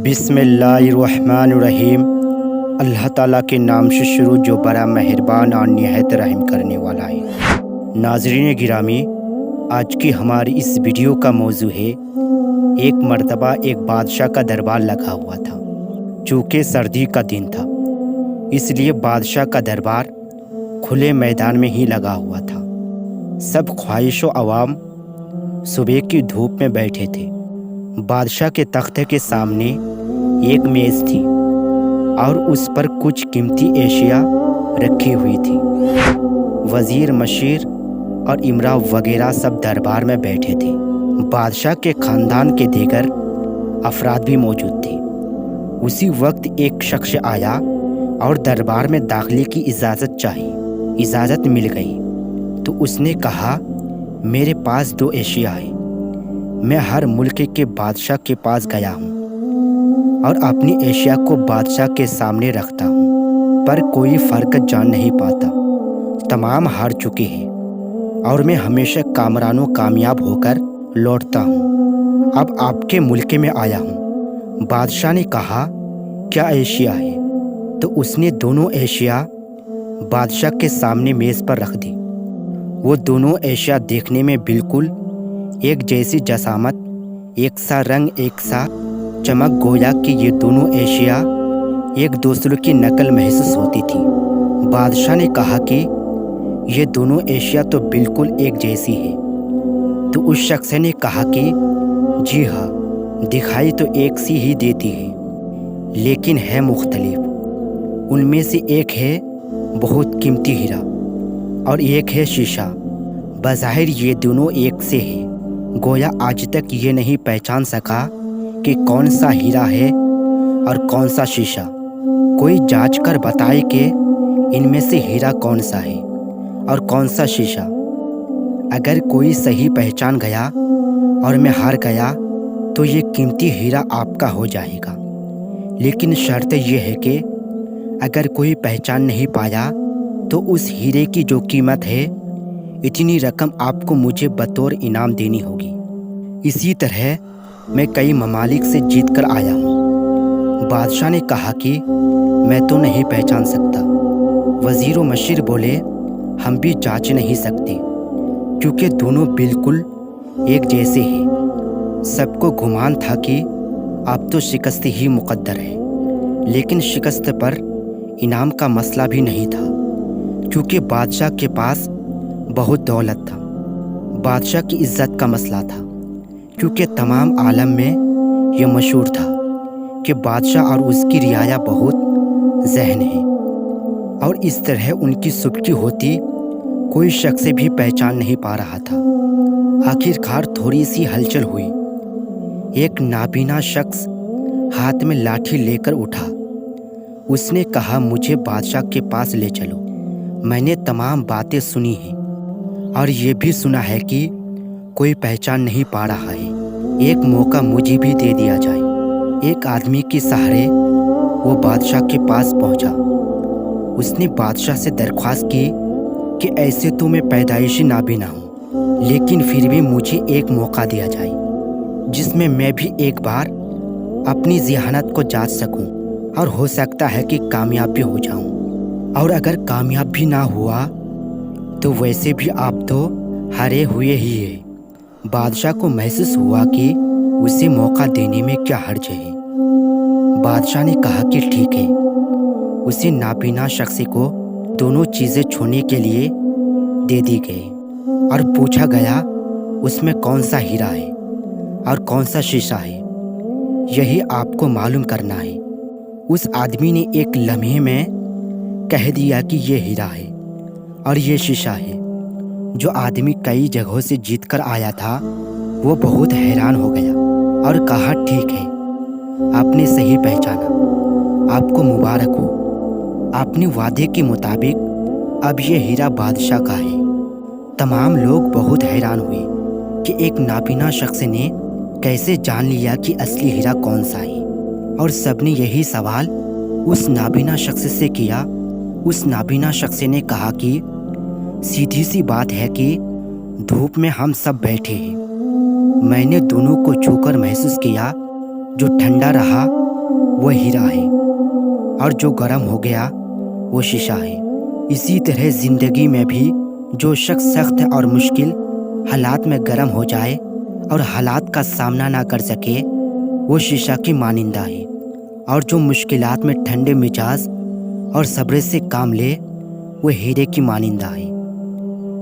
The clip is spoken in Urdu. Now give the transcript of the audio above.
بسم اللہ الرحمن الرحیم۔ اللہ تعالیٰ کے نام سے شروع جو بڑا مہربان اور نہایت رحم کرنے والا ہے۔ ناظرین گرامی، آج کی ہماری اس ویڈیو کا موضوع ہے ایک مرتبہ ایک بادشاہ کا دربار لگا ہوا تھا۔ چونکہ سردی کا دن تھا اس لیے بادشاہ کا دربار کھلے میدان میں ہی لگا ہوا تھا۔ سب خواہش و عوام صبح کی دھوپ میں بیٹھے تھے۔ بادشاہ کے تخت کے سامنے ایک میز تھی اور اس پر کچھ قیمتی اشیاء رکھی ہوئی تھی۔ وزیر، مشیر اور امراء وغیرہ سب دربار میں بیٹھے تھے۔ بادشاہ کے خاندان کے دیگر افراد بھی موجود تھے۔ اسی وقت ایک شخص آیا اور دربار میں داخلے کی اجازت چاہی۔ اجازت مل گئی تو اس نے کہا، میرے پاس 2 اشیاء ہیں۔ میں ہر ملک کے بادشاہ کے پاس گیا ہوں اور اپنی اشیاء کو بادشاہ کے سامنے رکھتا ہوں، پر کوئی فرق جان نہیں پاتا۔ تمام ہار چکے ہیں اور میں ہمیشہ کامران و کامیاب ہو کر لوٹتا ہوں۔ اب آپ کے ملک میں آیا ہوں۔ بادشاہ نے کہا، کیا اشیاء ہے؟ تو اس نے دونوں اشیاء بادشاہ کے سامنے میز پر رکھ دی۔ وہ دونوں اشیاء دیکھنے میں بالکل ایک جیسی جسامت، ایک سا رنگ، ایک سا چمک، گویا کہ یہ دونوں اشیاء ایک دوسرے کی نقل محسوس ہوتی تھی۔ بادشاہ نے کہا کہ یہ دونوں اشیاء تو بالکل ایک جیسی ہے۔ تو اس شخص نے کہا کہ جی ہاں، دکھائی تو ایک سی ہی دیتی ہے لیکن ہے مختلف۔ ان میں سے ایک ہے بہت قیمتی ہیرا اور ایک ہے شیشہ۔ بظاہر یہ دونوں ایک سے ہیں، گویا آج تک یہ نہیں پہچان سکا کہ کون سا ہیرا ہے اور کون سا شیشہ۔ کوئی جانچ کر بتائے کہ ان میں سے ہیرا کون سا ہے اور کون سا شیشہ۔ اگر کوئی صحیح پہچان گیا اور میں ہار گیا تو یہ قیمتی ہیرا آپ کا ہو جائے گا، لیکن شرط یہ ہے کہ اگر کوئی پہچان نہیں پایا تو اس ہیرے کی جو قیمت ہے اتنی رقم آپ کو مجھے بطور انعام دینی ہوگی۔ اسی طرح میں کئی ممالک سے جیت کر آیا ہوں۔ بادشاہ نے کہا کہ میں تو نہیں پہچان سکتا۔ وزیر و مشیر بولے، ہم بھی جانچ نہیں سکتے کیونکہ دونوں بالکل ایک جیسے ہیں۔ سب کو گمان تھا کہ اب تو شکست ہی مقدر ہے، لیکن شکست پر انعام کا مسئلہ بھی نہیں تھا، کیونکہ بادشاہ کے پاس بہت دولت تھا۔ بادشاہ کی عزت کا مسئلہ تھا، کیونکہ تمام عالم میں یہ مشہور تھا کہ بادشاہ اور اس کی رعایا بہت ذہین ہے، اور اس طرح ان کی سبکی ہوتی کوئی شخص بھی پہچان نہیں پا رہا تھا۔ آخر کار تھوڑی سی ہلچل ہوئی۔ ایک نابینا شخص ہاتھ میں لاٹھی لے کر اٹھا۔ اس نے کہا، مجھے بادشاہ کے پاس لے چلو۔ میں نے تمام باتیں سنی ہیں اور یہ بھی سنا ہے کہ کوئی پہچان نہیں پا رہا ہے۔ ایک موقع مجھے بھی دے دیا جائے۔ ایک آدمی کے سہارے وہ بادشاہ کے پاس پہنچا۔ اس نے بادشاہ سے درخواست کی کہ ایسے تو میں پیدائشی نابینا ہوں، لیکن پھر بھی مجھے ایک موقع دیا جائے جس میں میں بھی ایک بار اپنی ذہانت کو جانچ سکوں، اور ہو سکتا ہے کہ کامیاب بھی ہو جاؤں، اور اگر کامیاب بھی نہ ہوا تو ویسے بھی آپ تو ہارے ہوئے ہی ہیں۔ بادشاہ کو محسوس ہوا کہ اسے موقع دینے میں کیا حرج ہے۔ بادشاہ نے کہا کہ ٹھیک ہے۔ اسے نابینا شخص کو دونوں چیزیں چھونے کے لیے دے دی گئی اور پوچھا گیا اس میں کون سا ہیرا ہے اور کون سا شیشہ ہے۔ یہی آپ کو معلوم کرنا ہے۔ اس آدمی نے ایک لمحے میں کہہ دیا کہ یہ ہیرا ہے اور یہ شیشہ ہے۔ جو آدمی کئی جگہوں سے جیت کر آیا تھا وہ بہت حیران ہو گیا اور کہا، ٹھیک ہے، آپ نے صحیح پہچانا، آپ کو مبارک ہو۔ اپنے وعدے کے مطابق اب یہ ہیرا بادشاہ کا ہے۔ تمام لوگ بہت حیران ہوئے کہ ایک نابینا شخص نے کیسے جان لیا کہ اصلی ہیرا کون سا ہے، اور سب نے یہی سوال اس نابینا شخص سے کیا۔ اس نابینا شخص نے کہا کہ سیدھی سی بات ہے کہ دھوپ میں ہم سب بیٹھے ہیں، میں نے دونوں کو چھو کر محسوس کیا، جو ٹھنڈا رہا وہ ہیرا ہے، اور جو گرم ہو گیا وہ شیشہ ہے۔ اسی طرح زندگی میں بھی جو شخص سخت اور مشکل حالات میں گرم ہو جائے اور حالات کا سامنا نہ کر سکے وہ شیشہ کی مانندہ ہے، اور جو مشکلات میں ٹھنڈے مزاج اور صبر سے کام لے وہ ہیرے کی مانندہ ہے۔